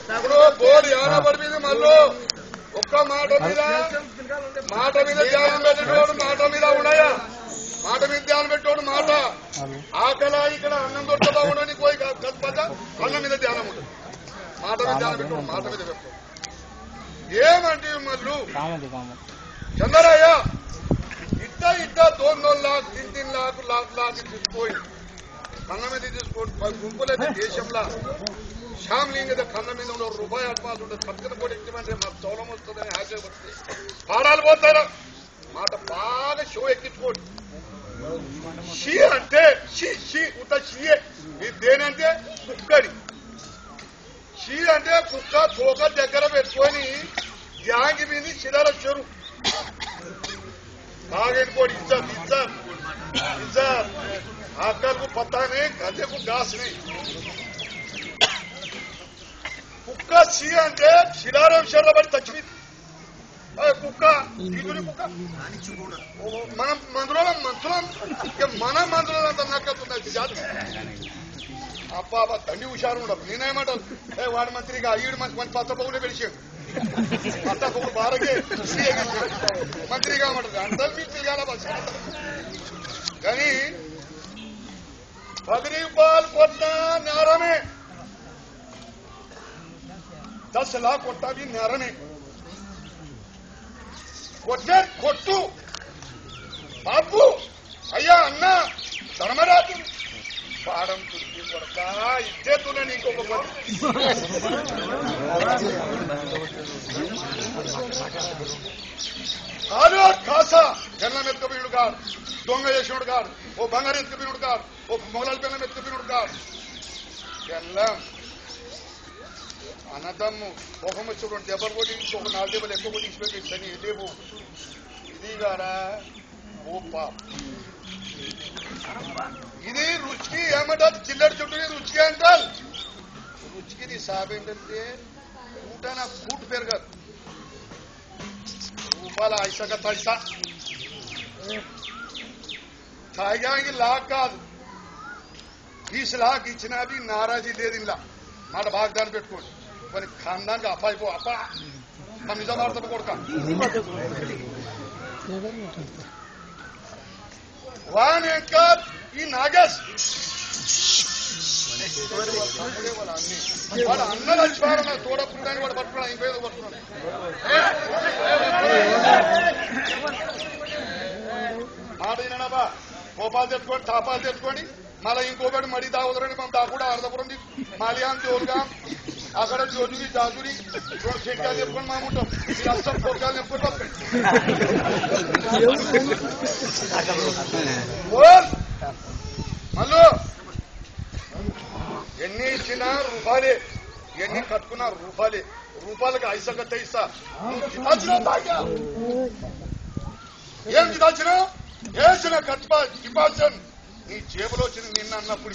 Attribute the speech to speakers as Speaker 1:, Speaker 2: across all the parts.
Speaker 1: ఇప్పుడు బోర్డు ఏమైనా పడిపోయింది మళ్ళీ ఒక్క మాట మీద ధ్యానం పెట్టేటోడు మాట మీద ఉన్నాయా మాట మీద ధ్యానం పెట్టేవాడు మాట ఆకలా ఇక్కడ అన్నం దొరకదా ఉండని పోయి కలపక అన్నం మీద ధ్యానం ఉంటుంది మాట మీద ధ్యానం పెట్టేవాడు మాట మీద పెట్టాడు ఏమంటే మళ్ళీ చంద్రయ్య ఇట్ట 2 लाख 3 लाख తీసుకోయి కన్న మీద తీసుకోండి గుంపులైతే దేశంలో శ్యామ్లింగ కన్న మీద రూపాయి అడ్వాన్స్ ఉంటుంది పక్కన కూడా ఎక్కిమంటే మాకు చౌలం వస్తుందని ఆశపడుతుంది పాడాలు పోతారా మాట బాగా షో ఎక్కించుకోండి షీ అంటే షీ ఉత్త షీయే ఇది దేనంటే కుక్కడి షీ అంటే కుక్క తోక దగ్గర పెట్టుకొని జాంగి మీద చిల్లర చెరు ఆగేనుకోండి इज्जत आजकल को पता नहीं गधे को घास नहीं కుక్క సి అంటే శిలారం శర్రబడి తచ్చివి కుక్క ఇదుని కుక్క మనం మందులం మన మందులం అంత నక్కతుంది జాతి అబ్బా తండ్రి హుషారు ఉండదు నేనేమంటాను వాడు మంత్రిగా ఈడు మంచి పచ్చ పౌలు గడిచాడు పచ్చ పౌలు బారకే మంత్రిగా ఉంటుంది అందరు మీకు తెలియాల కానీ 10 రూపాయలు కొట్టినా నేరమే 10 लाख కొట్టా भी నేరమే కొట్టు బాబు అయ్యా అన్న ధర్మరాజు పాడం తుర్కి కొడతా ఇద్దే తులే నీకొక కాదు కాసా జన్లం ఎత్తుకపోయినాడు కాదు దొంగ చేసినాడు కాదు ఓ బంగారు ఎత్తుకపోయినాడు కాదు ఓ మొగలాల పిల్లం ఎత్తుకపోయినాడు కాదు జన్లం అన్నదమ్ము ముఖం వచ్చి 2 దెబ్బలు కొట్టి ఇంకొక 4 దెబ్బలు ఎక్కువ కొట్టి ఇచ్చిపెట్టి లేవు ఇది కాడా ఓ పాప ఇది రుచికి ఏమంటారు చిల్లడి చుట్టూ రుచికి అంటారు రుచికి సాబ్ ఏంటంటే ఊట నా ఫూట్ పెరగదు రూపాయల ఐసా పైసా తాగానికి లాక్ కాదు 20 लाख ఇచ్చినా అది నారాజీ లేదు ఇలా మాట వాగ్దానం పెట్టుకోండి కొన్ని ఖాందానికి అప్పాయిపో అప్ప మన నిజం ఆడతాం కొడుక వాన్ ఇంకా ఈ నాగేష్ వాడు అన్నలు వచ్చిపోయారన్న తోడకుండా వాడు పట్టుకున్నాడు ఇంకేదో పట్టుకున్నాడు మాట వినబా కోపాలు తెచ్చుకోండి తాపాలు తెచ్చుకోండి మళ్ళీ ఇంకొకటి మడి దాగుదరండి మనం దాకుండా అర్ధపురం మాలియాన్ తోలుగా అక్కడ జోజురి జాజురి 2 చెట్టాలు చెప్పుకొని మనం ఉంటాం మీరు అస్సం పొరకాలు చెప్పుకుంటాం మళ్ళీ ఎన్ని ఇచ్చినా రూపాయలే ఎన్ని కట్టుకున్నా రూపాయలకి ఐసగ తెయిస్తా ఏం జిదాల్చినావు వేసిన డిపాజిషన్ నీ జేబులో వచ్చింది నిన్న అన్నప్పుడు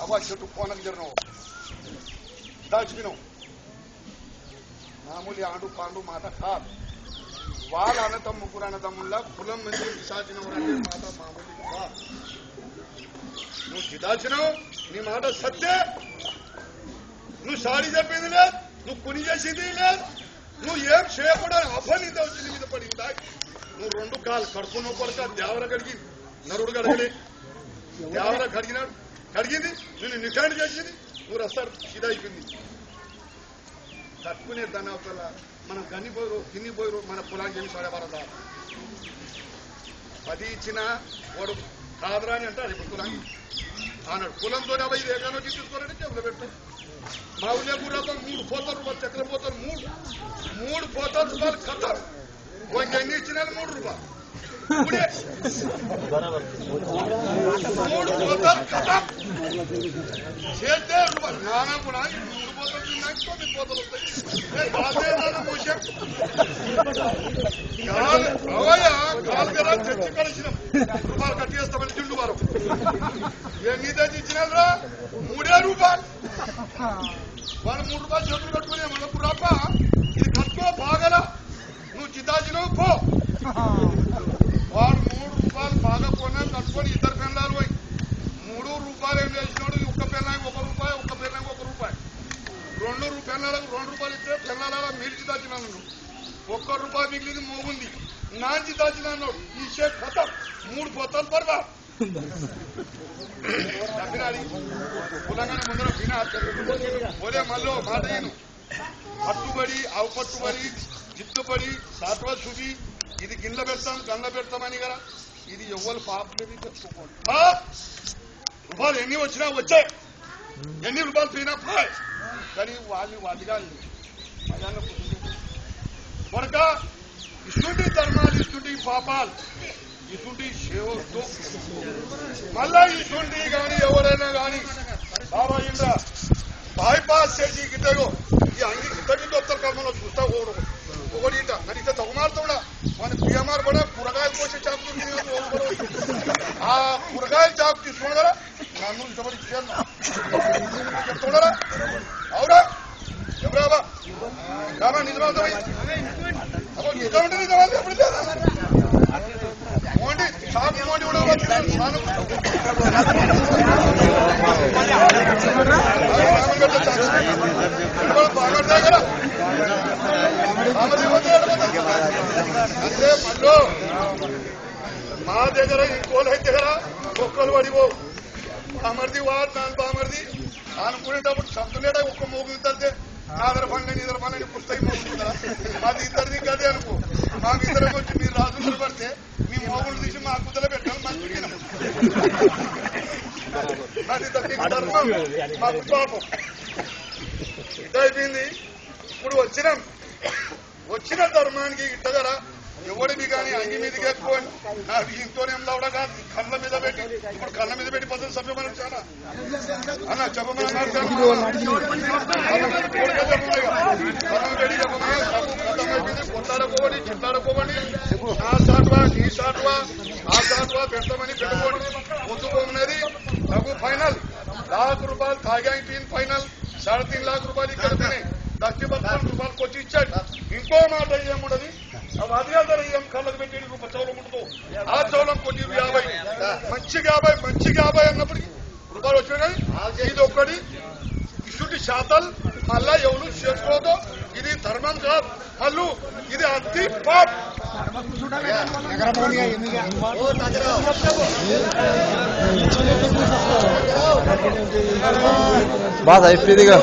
Speaker 1: అవా చెట్టు కోనకు జరిగినావు దాచిపోయినావు మామూలు ఆడు పాండు మాట కాదు వాళ్ళ ముగ్గురు అన్నదమ్ముల్లా కులం మంచి సాచిన మాట మామూలు కాదు నువ్వు చిదాల్చినావు నీ మాట సత్తే నువ్వు సారీ చెప్పింది లేదు నువ్వు కుని చేసింది లేదు నువ్వు ఏం చేయకూడదు అఫనిత వచ్చింది మీద పడిందా నువ్వు 2 కాలు కడుపు నొప్పక దేవర కడిగింది నరుడు కడగలే దేవర కడిగింది నేను నిఖాండి చేసింది నువ్వు రస్తాడు సీదా అయిపోయింది కట్టుకునే దాని అవతల మనం గిన్ని పోయి మన పొలానికి వెళ్ళి సడవరదా 10 ఇచ్చినా వాడు కాదురా అని అంటారు ఇప్పుడు కులానికి అన్నాడు కులంతో 5 ఏకానో తీసుకోవాలంటే చెవులు పెట్టాడు మా ఊళ్ళో కూడా 3 పోతారు రూపాయలు చక్కెర పోతారు 3 పోతారు రూపాయలు కట్టారు కొంచెం ఎన్ని ఇచ్చినా 3 రూపాయలు 3 పోతారు కట్టాం చేస్తే రూపాయలు నానా కూడా 3 పోతాలు తిన్నాక 9 పోతాలు వస్తాయి కాలు కదా చర్చి కలిసినాం రూపాయలు కట్టేస్తామని జిండు వారం ఎన్ని ఇచ్చినా 3 రూపాయలు వాడు 3 రూపాయలు చేతులు కట్టుకునే మనకు రాప ఇది కట్టుకో బాగల నువ్వు చితాజినవు పో వాడు 3 రూపాయలు బాగా కొన్నా కట్టుకొని 2 పెళ్ళాలు పోయి 3 రూపాయలు ఏం చేసినాడు ఒక్క పెళ్ళానికి 1 రూపాయి ఒక్క పెళ్ళానికి 1 రూపాయి ₹2 ఇస్తే పెన్నాల మిర్చి దాచినాను ₹1 మిగిలింది మోగుంది నాంచి దాచినాను ఈ షేక్ ఖతం 3 పొత్తాలు పడదా కులంగానే ముందర వినా ఒరే మళ్ళీ మాట నేను పట్టుబడి అవపట్టుబడి జిత్తుబడి సాత్వ సుది ఇది గిన్నె పెడతాం గండ్ల పెడతామని కదా ఇది ఎవ్వరు పాపలేదు తెచ్చుకోండి రూపాయలు ఎన్ని వచ్చినా వచ్చాయి ఎన్ని రూపాయలు పోయినా పోయి కానీ వాళ్ళుగా కొనక ఇటువంటి ధర్మాలు ఇటువంటి పాపాలు ఇటువంటి సేవతో మళ్ళా ఇటువంటి కానీ ఎవరైనా కానీ బాబా ఇంద్ర బైపాస్ చేసి గిట్టగో ఈ అంగి గిట్టగిట్టు వస్తారు కర్మలో చూస్తా ఒకటి ఇంట మరి ఇంత తగుమారుతా మన పిఎంఆర్ కూడా కూరగాయలు కోసే చాకు ఆ కూరగాయల చాకు తీసుకున్నా కదా నన్ను ఇష్టపడి చెప్తున్నారా అవురా ఎవరాబా రామా నిజమవుతా నిజమంటే నిజమవుతా ఎప్పుడు మోండి చాకు మోండి కూడా బాగుంటాయి కదా అంటే మళ్ళీ మా దగ్గర ఇంకోలైతే కదా ఒక్కరు పడిపో బామర్ది వాడు నాన్న బామర్ది అనుకునేటప్పుడు చంపులేట ఒక్క మోగులు తడితే నాదర పండి నిదర పండి పుస్తకం మోగుతుందా మాది ఇద్దరిది గదే అనుకో మాకు ఇద్దరికి వచ్చి మీరు రాజులు పడితే మీ మోగులు తీసి మా కుదర పెట్టాలి మాది ఇద్దరికి ధర్మం మాకు పాపం ఇదైపోయింది ఇప్పుడు వచ్చిన ధర్మానికి ఇట్టగరా ఎవడిది కానీ అంగి మీదకి ఎక్కువ నాకు ఇంతోనేం లవడ కాదు కళ్ళ మీద పెట్టి ఇప్పుడు కళ్ళ మీద పెట్టి పద్ధతి చెప్పమని చాలా అన్న చెప్పమని కొట్లాడుకోవడి చిట్లాడుకోవడి ఆ సాటువా ఈ సాటువా ఆ సాటువా పెట్టమని పెట్టుకోండి పొద్దుకోమనేది నాకు ఫైనల్ ₹1,00,000 తాగాయి ఫైనల్ ₹3.5 लाख ఇక్కడ తినాయి ₹10,12 కొచ్చి ఇచ్చాడు ఇంకో మాట ఏముండదు అవి అధికారులు ఏం కళ్ళకు పెట్టి చౌలం ఉండదు ఆ చౌలం కొట్టి 50 మంచిగా 50 అన్నప్పటికీ రూపాయలు వచ్చినాయి ఇది ఒక్కటి ఇటువంటి శాతాలు మళ్ళా ఎవరు చేసుకోవద్దు ఇది ధర్మం కాదు మళ్ళీ ఇది అతి పాప్
Speaker 2: బాగా అయిపోయిందిగా